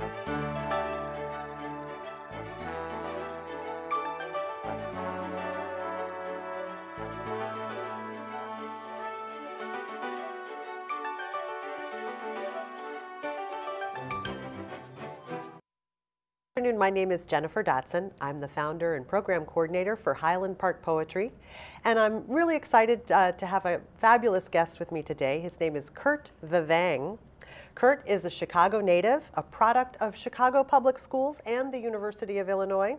Good afternoon. My name is Jennifer Dotson. I'm the founder and program coordinator for Highland Park Poetry, and I'm really excited to have a fabulous guest with me today. His name is Curt Vevang. Curt is a Chicago native, a product of Chicago Public Schools and the University of Illinois.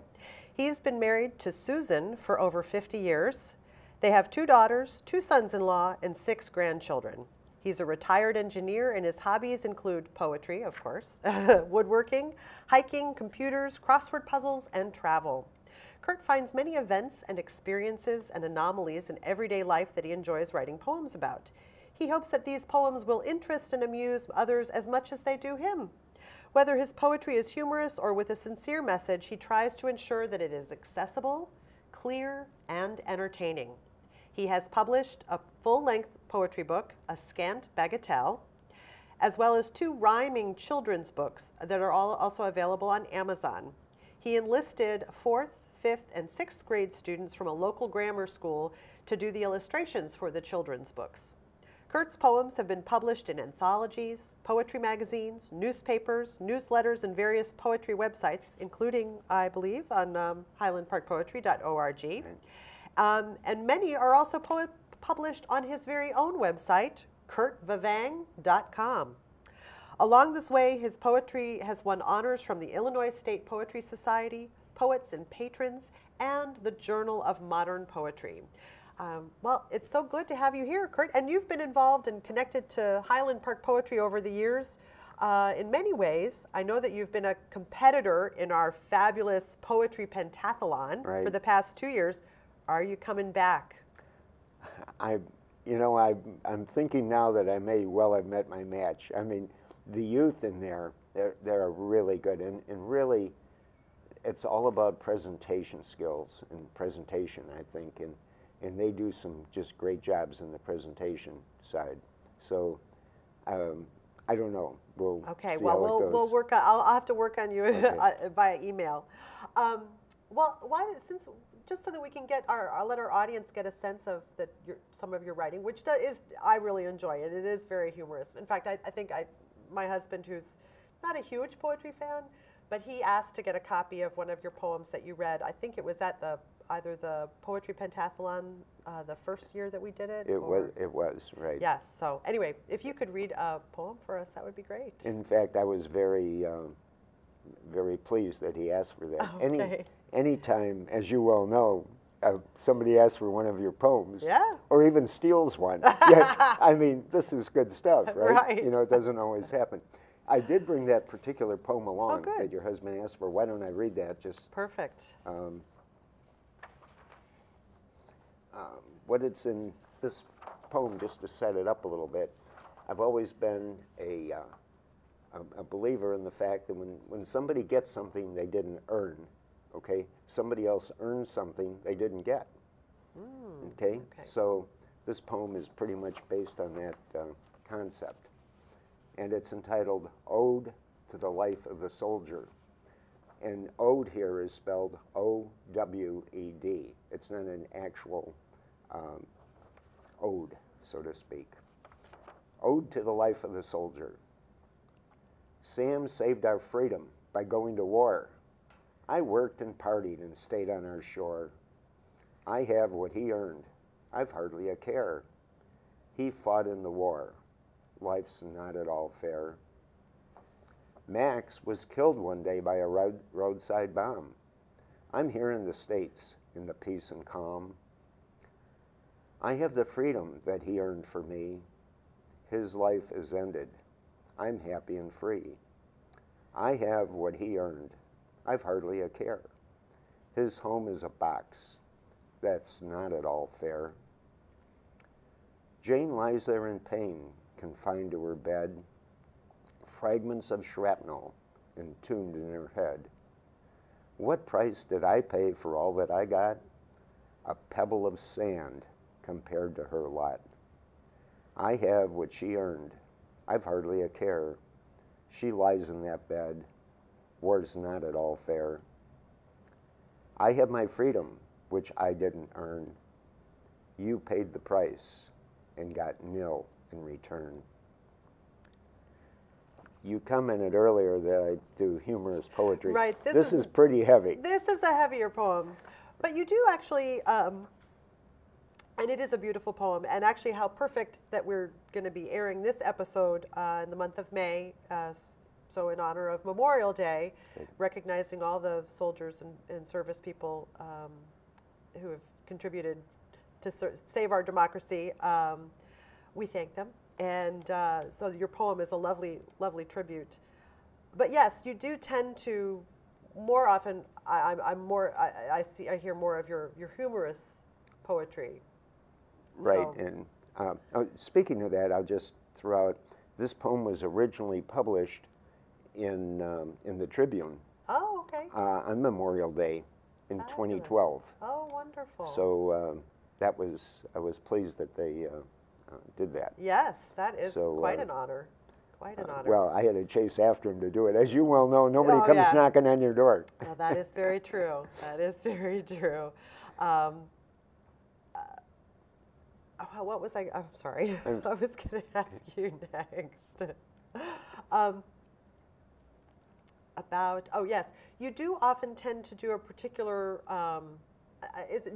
He's been married to Susan for over 50 years. They have 2 daughters, 2 sons-in-law, and 6 grandchildren. He's a retired engineer, and his hobbies include poetry, of course, woodworking, hiking, computers, crossword puzzles, and travel. Curt finds many events and experiences and anomalies in everyday life that he enjoys writing poems about. He hopes that these poems will interest and amuse others as much as they do him. Whether his poetry is humorous or with a sincere message, he tries to ensure that it is accessible, clear, and entertaining. He has published a full-length poetry book, A Scant Bagatelle, as well as 2 rhyming children's books that are also available on Amazon. He enlisted 4th, 5th, and 6th grade students from a local grammar school to do the illustrations for the children's books. Curt's poems have been published in anthologies, poetry magazines, newspapers, newsletters, and various poetry websites, including, I believe, on highlandparkpoetry.org. And many are also published on his very own website, curtvevang.com. Along this way, his poetry has won honors from the Illinois State Poetry Society, Poets and Patrons, and the Journal of Modern Poetry. Well, it's so good to have you here, Curt, and you've been involved and connected to Highland Park Poetry over the years in many ways. I know that you've been a competitor in our fabulous poetry pentathlon for the past 2 years. Are you coming back? I'm thinking now that I may well have met my match. I mean, the youth in there, they're really good, and really, it's all about presentation skills and presentation, I think, and they do some just great jobs in the presentation side. So, I don't know. We'll see how it goes. We'll work on. I'll have to work on you via email. Just so that we can get let our audience get a sense of some of your writing, which I really enjoy it. It is very humorous. In fact, I think my husband, who's not a huge poetry fan, but he asked to get a copy of one of your poems that you read. I think it was at either the Poetry Pentathlon the first year that we did it. It was, right. Yes. So anyway, if you could read a poem for us, that would be great. In fact, I was very, very pleased that he asked for that. Okay. Anytime, as you well know, somebody asks for one of your poems, or even steals one. I mean, this is good stuff, right? You know, it doesn't always happen. I did bring that particular poem along that your husband asked for. Why don't I read that? Just perfect. What it's in this poem, just to set it up a little bit. I've always been a believer in the fact that when somebody gets something they didn't earn, okay, somebody else earned something they didn't get. Okay? So this poem is pretty much based on that concept. And it's entitled Ode to the Life of the Soldier. And ode here is spelled O-W-E-D. It's not an actual ode, so to speak. Ode to the Life of the Soldier. Sam saved our freedom by going to war. I worked and partied and stayed on our shore. I have what he earned. I've hardly a care. He fought in the war. Life's not at all fair. Max was killed one day by a roadside bomb. I'm here in the States, in the peace and calm. I have the freedom that he earned for me. His life is ended. I'm happy and free. I have what he earned. I've hardly a care. His home is a box. That's not at all fair. Jane lies there in pain, confined to her bed, fragments of shrapnel entombed in her head. What price did I pay for all that I got? A pebble of sand compared to her lot. I have what she earned. I've hardly a care. She lies in that bed, war's not at all fair. I have my freedom, which I didn't earn. You paid the price and got nil in return. You commented earlier that I do humorous poetry. Right. This is pretty heavy. This is a heavier poem. But you do actually, and it is a beautiful poem, and actually how perfect that we're going to be airing this episode in the month of May, so in honor of Memorial Day, recognizing all the soldiers and service people who have contributed to save our democracy. We thank them. And so your poem is a lovely, lovely tribute. But yes, you do tend to more often. I hear more of your humorous poetry. Right. So. And speaking of that, I'll just throw out this poem was originally published in the Tribune. Oh, okay. On Memorial Day in Fabulous. 2012. Oh, wonderful. So I was pleased that they did that. Yes, that is quite an honor. Quite an honor. Well, I had to chase after him to do it. As you well know, nobody comes knocking on your door. Well, that is very true. That is very true. What was I? I'm sorry. I was going to ask you next. Yes, you do often tend to do a particular.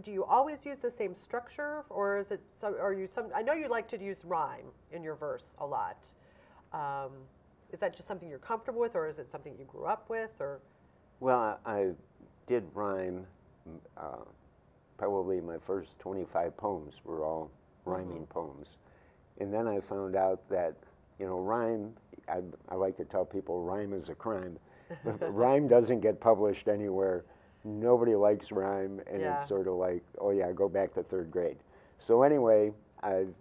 Do you always use the same structure, or is it? I know you like to use rhyme in your verse a lot. Is that just something you're comfortable with, or is it something you grew up with, or? Well, I did rhyme. Probably my first 25 poems were all rhyming poems, and then I found out that rhyme. I like to tell people rhyme is a crime. Rhyme doesn't get published anywhere. Nobody likes rhyme, and it's sort of like, oh yeah, go back to 3rd grade. So anyway, I've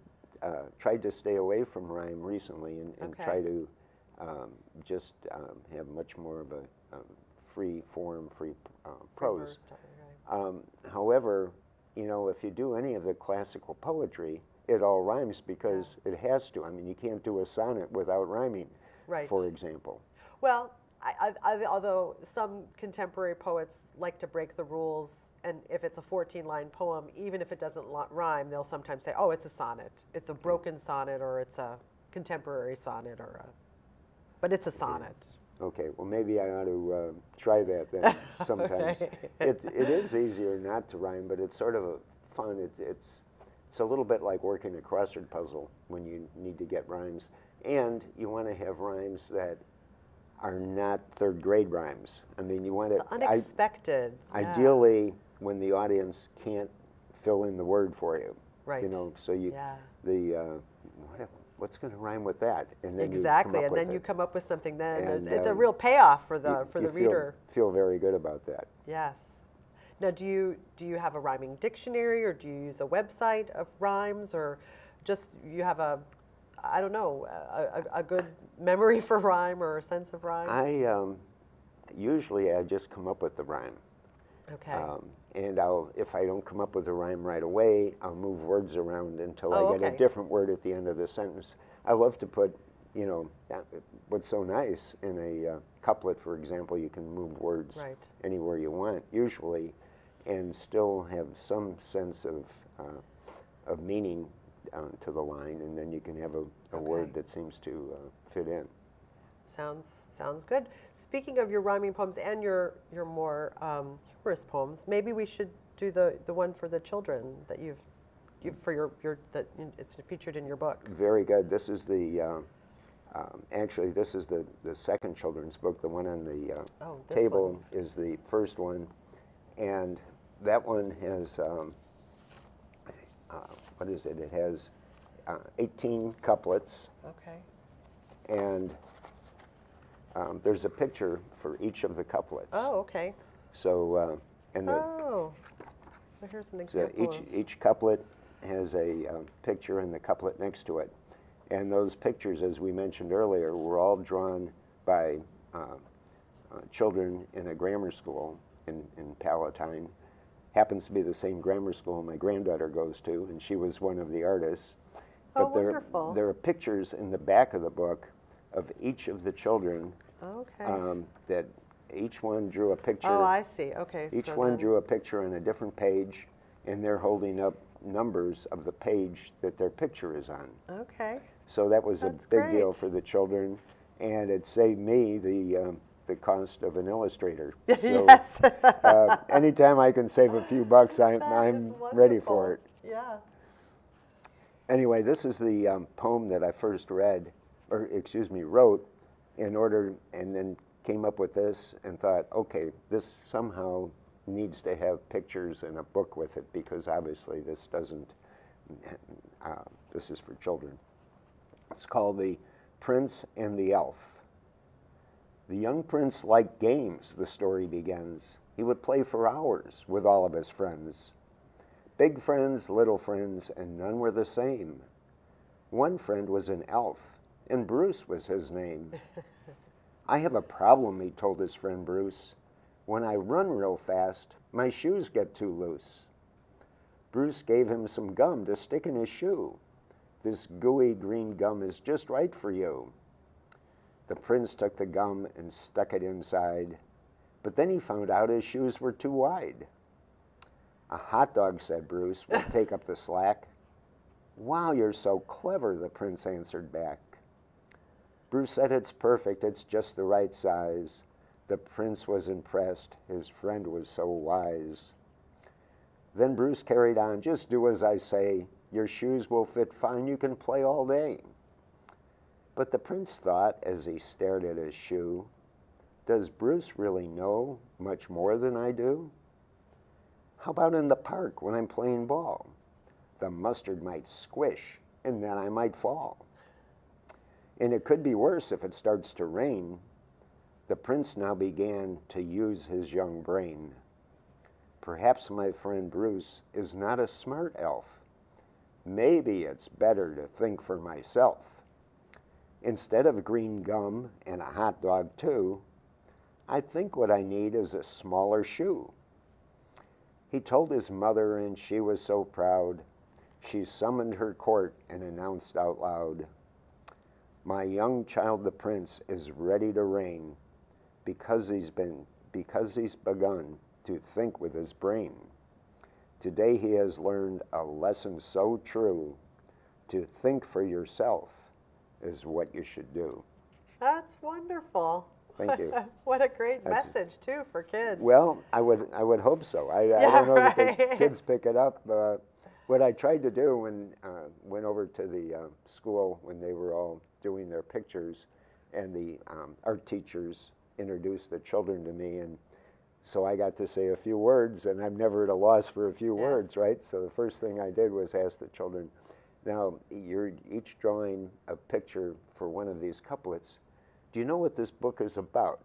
tried to stay away from rhyme recently and try to just have much more of a free form, free prose. However, if you do any of the classical poetry, it all rhymes because it has to. I mean, you can't do a sonnet without rhyming, for example. Well, although some contemporary poets like to break the rules, and if it's a 14-line poem, even if it doesn't rhyme, they'll sometimes say, oh, it's a sonnet. It's a broken sonnet, or it's a contemporary sonnet, but it's a sonnet. Okay, well, maybe I ought to try that then sometimes. It is easier not to rhyme, but it's sort of fun. It's a little bit like working a crossword puzzle when you need to get rhymes. And you want to have rhymes that are not 3rd grade rhymes. I mean, you want it unexpected. Ideally, when the audience can't fill in the word for you. Right. So what's going to rhyme with that? And then you come up with something. Then it's a real payoff for the reader. Feel very good about that. Yes. Now, do you have a rhyming dictionary, or do you use a website of rhymes, or just you have a good memory for rhyme or a sense of rhyme? Usually I just come up with the rhyme. Okay. And if I don't come up with a rhyme right away, I'll move words around until I get a different word at the end of the sentence. I love to put, what's so nice in a couplet, for example, you can move words anywhere you want, usually, and still have some sense of meaning to the line, and then you can have a word that seems to fit in. Sounds good. Speaking of your rhyming poems and your more humorous poems, maybe we should do the one for the children that you've that it's featured in your book. Very good. This is the actually this is the second children's book. The one on the table is the first one, and that one has what is it? It has 18 couplets. Okay. And there's a picture for each of the couplets. Oh, okay. So, so here's an example. So each couplet has a picture and the couplet next to it. And those pictures, as we mentioned earlier, were all drawn by children in a grammar school in Palatine. Happens to be the same grammar school my granddaughter goes to, and she was one of the artists. Oh, but wonderful. There are pictures in the back of the book of each of the children that each one drew a picture. Oh, I see. Okay. Each so one then- drew a picture on a different page, and they're holding up numbers of the page that their picture is on. Okay. So that was That's a big deal great. for the children, and it saved me the cost of an illustrator. So Yes. anytime I can save a few bucks, I'm That is ready for it. wonderful. Yeah. Anyway, this is the poem that I first read, or excuse me, wrote in order, and then came up with this and thought, okay, this somehow needs to have pictures and a book with it, because obviously this doesn't, this is for children. It's called The Prince and the Elf. The young prince liked games, the story begins. He would play for hours with all of his friends. Big friends, little friends, and none were the same. One friend was an elf, and Bruce was his name. I have a problem, he told his friend Bruce. When I run real fast, my shoes get too loose. Bruce gave him some gum to stick in his shoe. This gooey green gum is just right for you. The prince took the gum and stuck it inside, but then he found out his shoes were too wide. A hot dog, said Bruce, will take up the slack. Wow, you're so clever, the prince answered back. Bruce said, it's perfect, it's just the right size. The prince was impressed, his friend was so wise. Then Bruce carried on, just do as I say. Your shoes will fit fine, you can play all day. But the prince thought as he stared at his shoe, does Bruce really know much more than I do? How about in the park when I'm playing ball? The mustard might squish, and then I might fall. And it could be worse if it starts to rain. The prince now began to use his young brain. Perhaps my friend Bruce is not a smart elf. Maybe it's better to think for myself. Instead of green gum and a hot dog too, I think what I need is a smaller shoe. He told his mother, and she was so proud. She summoned her court and announced out loud, my young child the prince is ready to reign, because he's begun to think with his brain. Today he has learned a lesson so true, to think for yourself is what you should do. That's wonderful. Thank you. What a great message too for kids. Well, I would hope so. I don't know that the kids pick it up. What I tried to do when went over to the school when they were all doing their pictures, and the art teachers introduced the children to me, and so I got to say a few words, and I'm never at a loss for a few words, right? So the first thing I did was ask the children, now you're each drawing a picture for one of these couplets. Do you know what this book is about?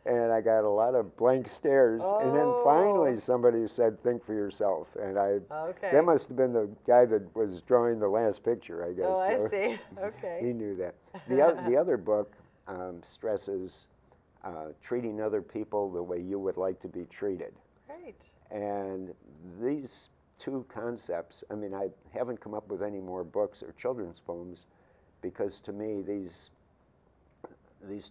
And I got a lot of blank stares. Oh. And then finally somebody said, think for yourself. And that must have been the guy that was drawing the last picture, I guess. Oh, I see. Okay. He knew that. The other book stresses treating other people the way you would like to be treated. Great. And these two concepts, I mean, I haven't come up with any more books or children's poems, because to me these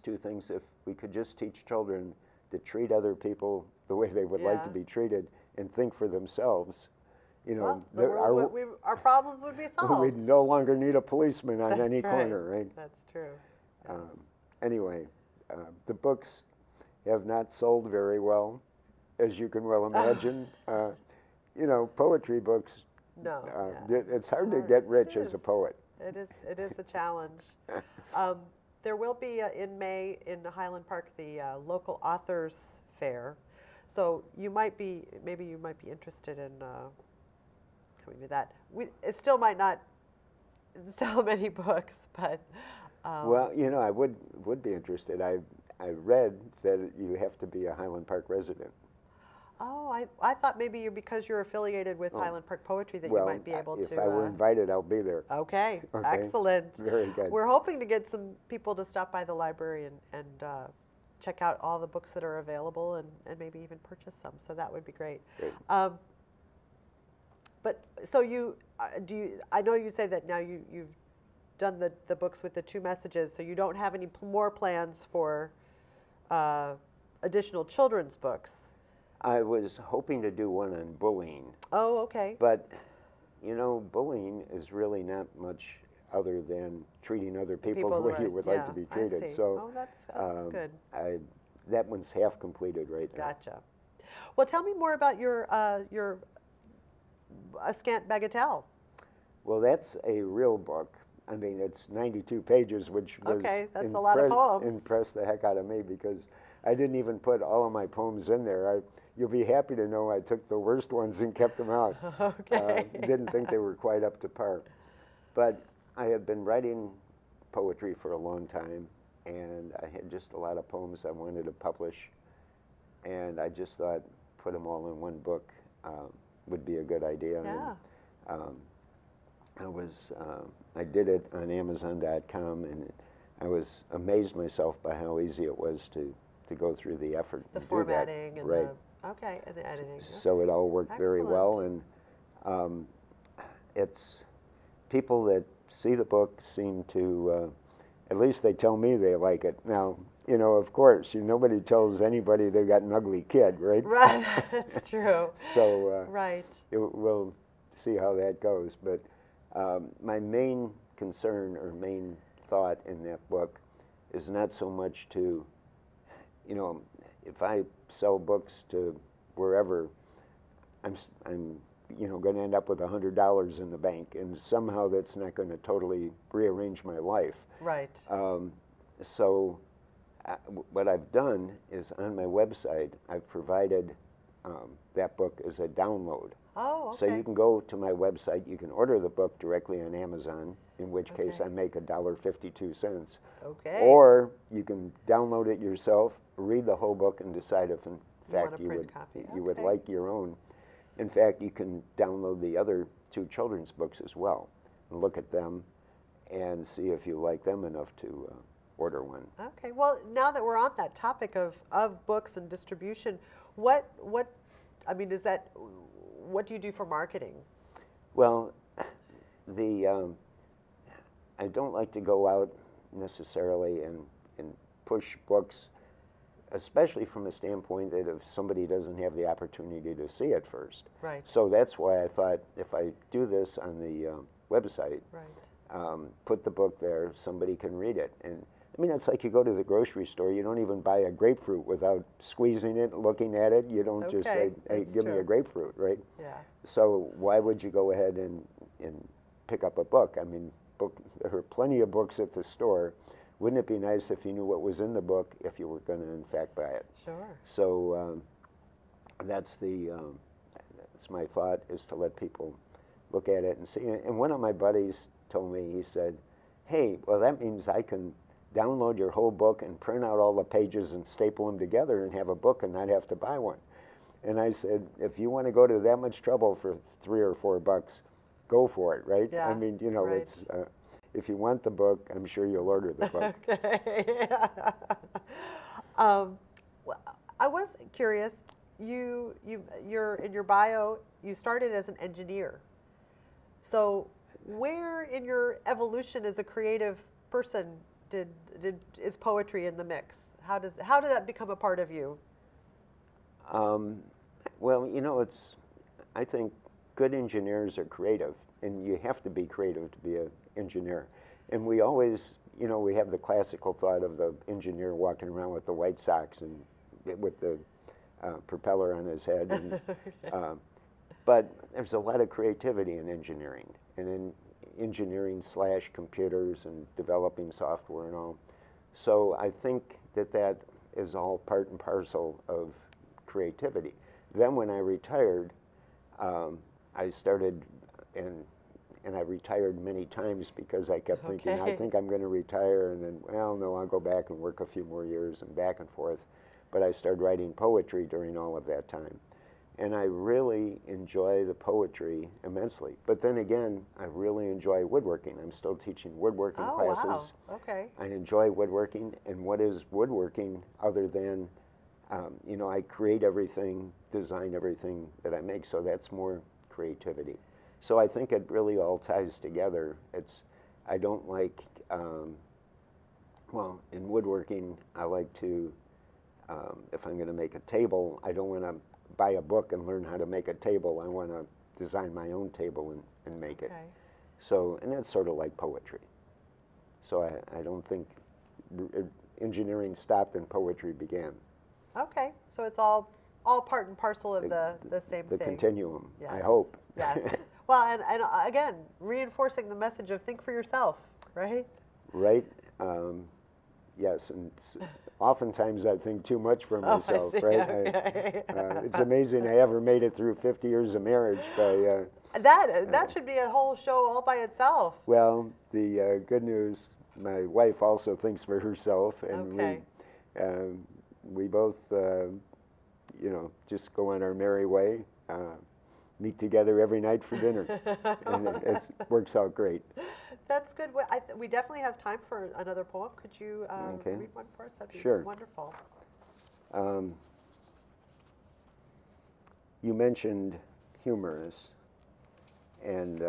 two things, if we could just teach children to treat other people the way they would like to be treated and think for themselves, you know, our problems would be solved. We'd no longer need a policeman on any corner, right? That's true. Yes. Anyway, the books have not sold very well, as you can well imagine. You know, poetry books, it's hard to get rich as a poet. It is a challenge. There will be in May in Highland Park the local authors fair, so maybe you might be interested in coming to that. It still might not sell many books, but well, you know, I would be interested. I read that you have to be a Highland Park resident. Oh, I thought maybe because you're affiliated with Highland Park Poetry that you might be able to. If I were invited, I'll be there. Okay, excellent. Very good. We're hoping to get some people to stop by the library and check out all the books that are available and maybe even purchase some. So that would be great. But so I know you say that now you've done the books with the two messages, so you don't have any more plans for additional children's books. I was hoping to do one on bullying. Oh, okay. But, you know, bullying is really not much other than treating other people the way you would like to be treated. I see. So, oh, that's good. That one's half completed right now. Gotcha. Well, tell me more about your A Scant Bagatelle. Well, that's a real book. I mean, it's 92 pages, which was that's a lot of poems. Impressed the heck out of me because I didn't even put all of my poems in there. You'll be happy to know I took the worst ones and kept them out. Okay. Didn't think they were quite up to par. But I have been writing poetry for a long time, and I had just a lot of poems I wanted to publish, and I just thought put them all in one book would be a good idea. Yeah. And, I did it on Amazon.com, and I was amazed myself by how easy it was to go through the effort. The to formatting do that. and right. And the editing. So it all worked very well, and it's people that see the book seem to, at least they tell me they like it. Now, you know, of course, nobody tells anybody they've got an ugly kid, right? Right, that's true. So right. We'll see how that goes, but my main concern or main thought in that book is not so much to, you know, if I sell books to wherever, I'm you know, going to end up with $100 in the bank, and somehow that's not going to totally rearrange my life. Right. So what I've done is on my website, I've provided that book as a download. Oh, okay. So you can go to my website, you can order the book directly on Amazon, in which case I make $1.52. Okay. Or you can download it yourself, read the whole book, and decide if in fact you would like your own. In fact, you can download the other 2 children's books as well, and look at them and see if you like them enough to order one. Okay. Well, now that we're on that topic of books and distribution, what I mean, what do you do for marketing? Well, I don't like to go out necessarily and push books, especially from a standpoint that if somebody doesn't have the opportunity to see it first. Right. So that's why I thought if I do this on the website, right. Put the book there, somebody can read it. And I mean, it's like you go to the grocery store, you don't even buy a grapefruit without squeezing it, looking at it. You don't just say, hey, give me a grapefruit, right? Yeah. So why would you go ahead and pick up a book? I mean, there are plenty of books at the store. Wouldn't it be nice if you knew what was in the book if you were going to, in fact, buy it? Sure. So that's my thought, is to let people look at it and see. And one of my buddies told me, he said, hey, well, that means I can download your whole book and print out all the pages and staple them together and have a book and not have to buy one. And I said, if you want to go to that much trouble for $3 or $4, go for it, right? Yeah, I mean, you know, right. it's if you want the book, I'm sure you'll order the book. Okay. I was curious. You're in your bio. You started as an engineer. So, where in your evolution as a creative person is poetry in the mix? How did that become a part of you? Well, you know, I think good engineers are creative, and you have to be creative to be an engineer. And we always, you know, we have the classical thought of the engineer walking around with the white socks and with the propeller on his head. And, but there's a lot of creativity in engineering, and in engineering / computers and developing software and all. So I think that is all part and parcel of creativity. Then when I retired, I started, and I retired many times because I kept thinking, I think I'm going to retire, and then, well, no, I'll go back and work a few more years, and back and forth. But I started writing poetry during all of that time. And I really enjoy the poetry immensely. But then again, I really enjoy woodworking. I'm still teaching woodworking classes. Wow. Okay. I enjoy woodworking. And what is woodworking other than, you know, I create everything, design everything that I make. So that's more creativity. So I think it really all ties together. I don't like, well, in woodworking, I like to if I'm going to make a table, I don't want to buy a book and learn how to make a table. I want to design my own table and make it. So, and that's sort of like poetry. So I don't think engineering stopped and poetry began. Okay, so it's all part and parcel of the same thing. The continuum, yes. I hope. Yes. Well, and again, reinforcing the message of think for yourself, right? Right. Yes, and oftentimes I think too much for myself, right? Okay. It's amazing I ever made it through 50 years of marriage. That should be a whole show all by itself. Well, the good news, my wife also thinks for herself, and we both, you know, just go on our merry way, meet together every night for dinner, and it works out great. That's good. We definitely have time for another poem. Could you read one for us? That'd be wonderful. You mentioned humorous, and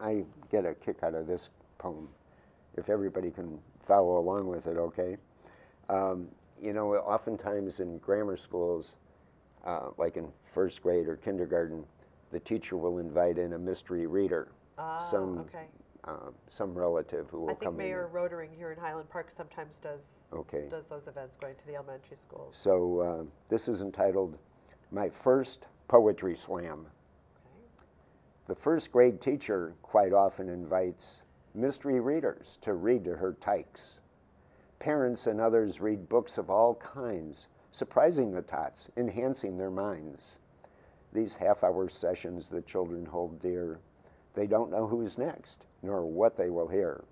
I get a kick out of this poem, if everybody can follow along with it, okay? You know, oftentimes in grammar schools, like in first grade or kindergarten, the teacher will invite in a mystery reader, some relative who will come in. I think Mayor Rodering here in Highland Park sometimes does those events going to the elementary schools. So this is entitled, My First Poetry Slam. Okay. The first grade teacher quite often invites mystery readers to read to her tykes. Parents and others read books of all kinds, surprising the tots, enhancing their minds. These half-hour sessions the children hold dear. They don't know who's next, nor what they will hear.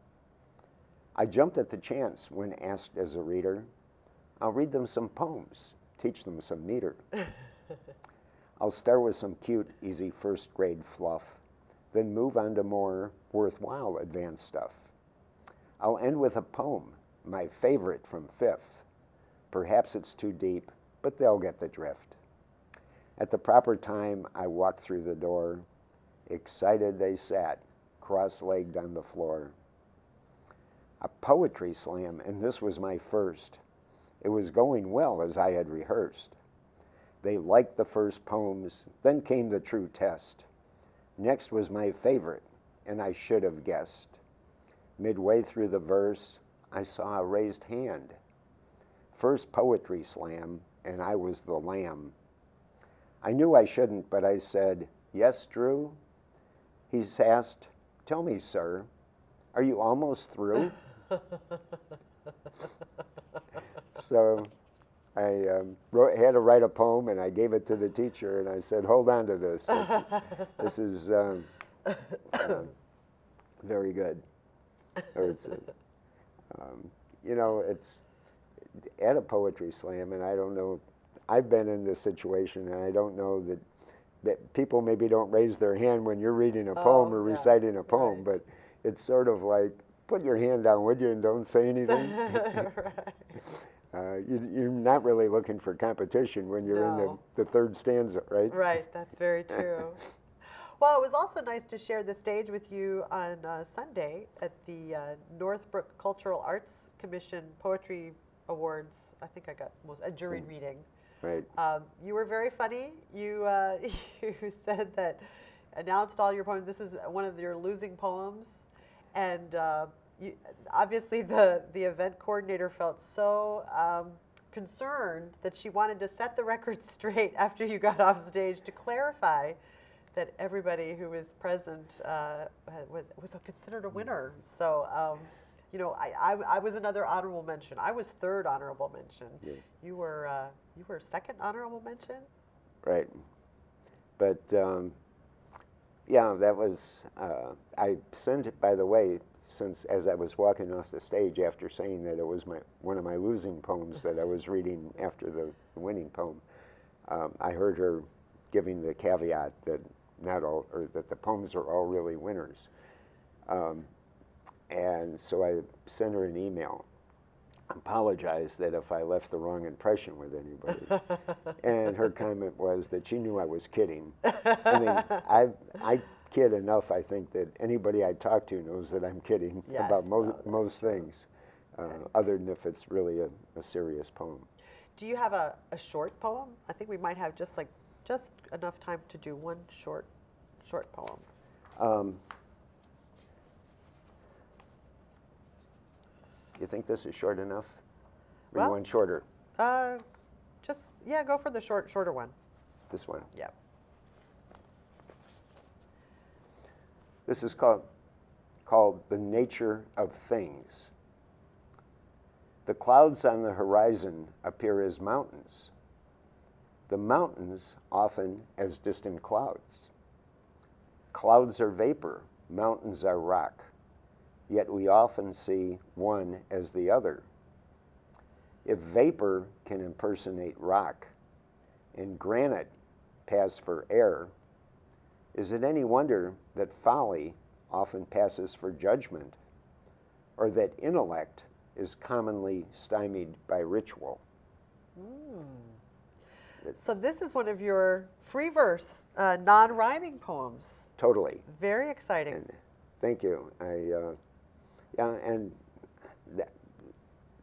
I jumped at the chance when asked as a reader. I'll read them some poems, teach them some meter. I'll start with some cute, easy first grade fluff, then move on to more worthwhile advanced stuff. I'll end with a poem, my favorite from fifth. Perhaps it's too deep, but they'll get the drift. At the proper time, I walked through the door. Excited they sat, cross-legged on the floor. A poetry slam, and this was my first. It was going well as I had rehearsed. They liked the first poems, then came the true test. Next was my favorite, and I should have guessed. Midway through the verse, I saw a raised hand. First poetry slam, and I was the lamb. I knew I shouldn't, but I said, yes, Drew? He's asked, tell me, sir, are you almost through? So I had to write a poem, and I gave it to the teacher, and I said, hold on to this. This is very good. Or it's, you know, it's at a poetry slam, and I don't know, I've been in this situation, and I don't know that people maybe don't raise their hand when you're reading a poem or reciting a poem, but it's sort of like, put your hand down, would you, and don't say anything. You're not really looking for competition when you're in the third stanza, right? Right, that's very true. Well, it was also nice to share the stage with you on Sunday at the Northbrook Cultural Arts Commission Poetry Awards. I think I got a jury reading. Right. You were very funny. You you said that announced all your poems. This was one of your losing poems, and obviously the event coordinator felt so concerned that she wanted to set the record straight after you got off stage to clarify that everybody who was present was considered a winner. So. You know, I was another honorable mention. I was third honorable mention. Yeah. You were second honorable mention. Right, but yeah, that was. I sent it, by the way, since as I was walking off the stage after saying that it was one of my losing poems that I was reading after the winning poem. I heard her giving the caveat that not all, or that the poems are all really winners. And so I sent her an email, apologized that if I left the wrong impression with anybody. And her comment was that she knew I was kidding. I mean, I kid enough, I think, that anybody I talk to knows that I'm kidding about most things. other than if it's really a serious poem. Do you have a short poem? I think we might have just enough time to do one short poem. You think this is short enough? Or Well, you want shorter? Yeah, go for the shorter one. This one. Yeah. This is called The Nature of Things. The clouds on the horizon appear as mountains. The mountains often as distant clouds. Clouds are vapor, mountains are rock, yet we often see one as the other. If vapor can impersonate rock and granite pass for air, is it any wonder that folly often passes for judgment, or that intellect is commonly stymied by ritual? So this is one of your free verse, non-rhyming poems. Totally. Very exciting. And thank you. And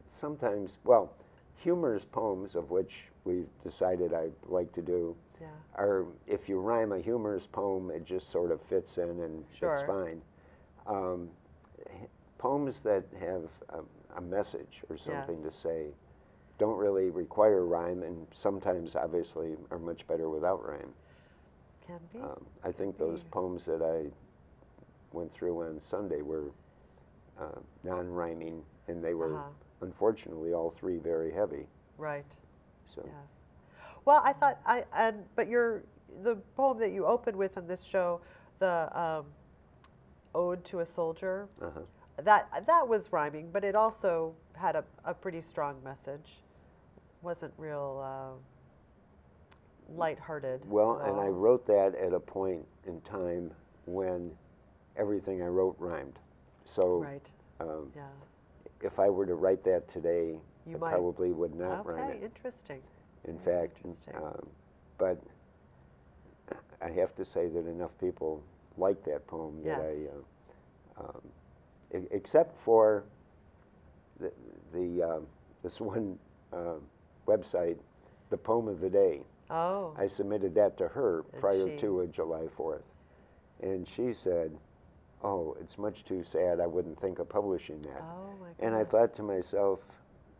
sometimes, well, humorous poems, of which we've decided I like to do, are, if you rhyme a humorous poem, it just sort of fits in and it's fine. Poems that have a message or something to say don't really require rhyme, and sometimes, obviously, are much better without rhyme. Can be. I think those poems that I went through on Sunday were non-rhyming, and they were, unfortunately, all three very heavy. Right. So. Yes. Well, I thought but the poem that you opened with on this show, the Ode to a Soldier, that was rhyming, but it also had a pretty strong message. Wasn't real lighthearted. Well, and I wrote that at a point in time when everything I wrote rhymed. So if I were to write that today, it probably would not rhyme it. Okay, interesting. In fact, but I have to say that enough people like that poem that except for this one website, the Poem of the Day. Oh. I submitted that to her prior to July 4th. And she said, oh, it's much too sad. I wouldn't think of publishing that. Oh, my God. And I thought to myself,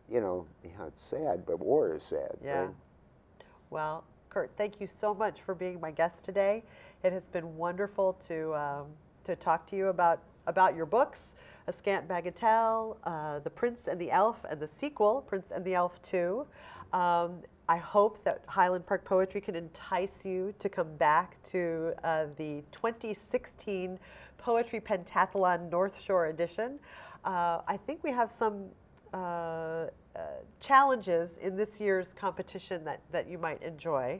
it's sad, but war is sad, right? Well, Curt, thank you so much for being my guest today. It has been wonderful to talk to you about your books, A Scant Bagatelle, The Prince and the Elf, and the sequel, Prince and the Elf 2. I hope that Highland Park Poetry can entice you to come back to the 2016 Poetry Pentathlon North Shore edition. I think we have some challenges in this year's competition that you might enjoy.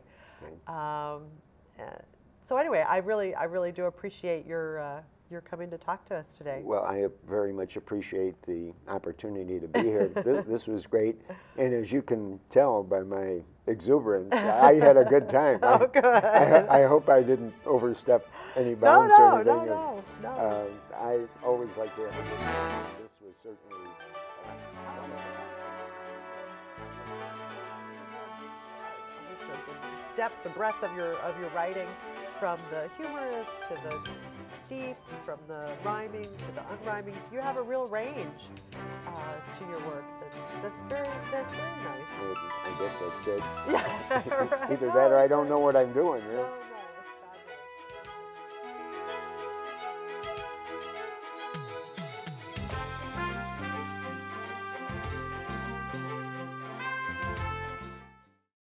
So anyway, I really do appreciate your coming to talk to us today. Well, I very much appreciate the opportunity to be here. This was great, and as you can tell by my exuberance, I had a good time. Oh, good. I hope I didn't overstep any bounds or anything. No. I always like to have a good time. This was certainly. The depth, the breadth of your writing, from the humorous to the deep, from the rhyming to the unrhyming. You have a real range to your work. That's very nice. I guess that's good. Yeah, right. Either that or I don't know what I'm doing, really.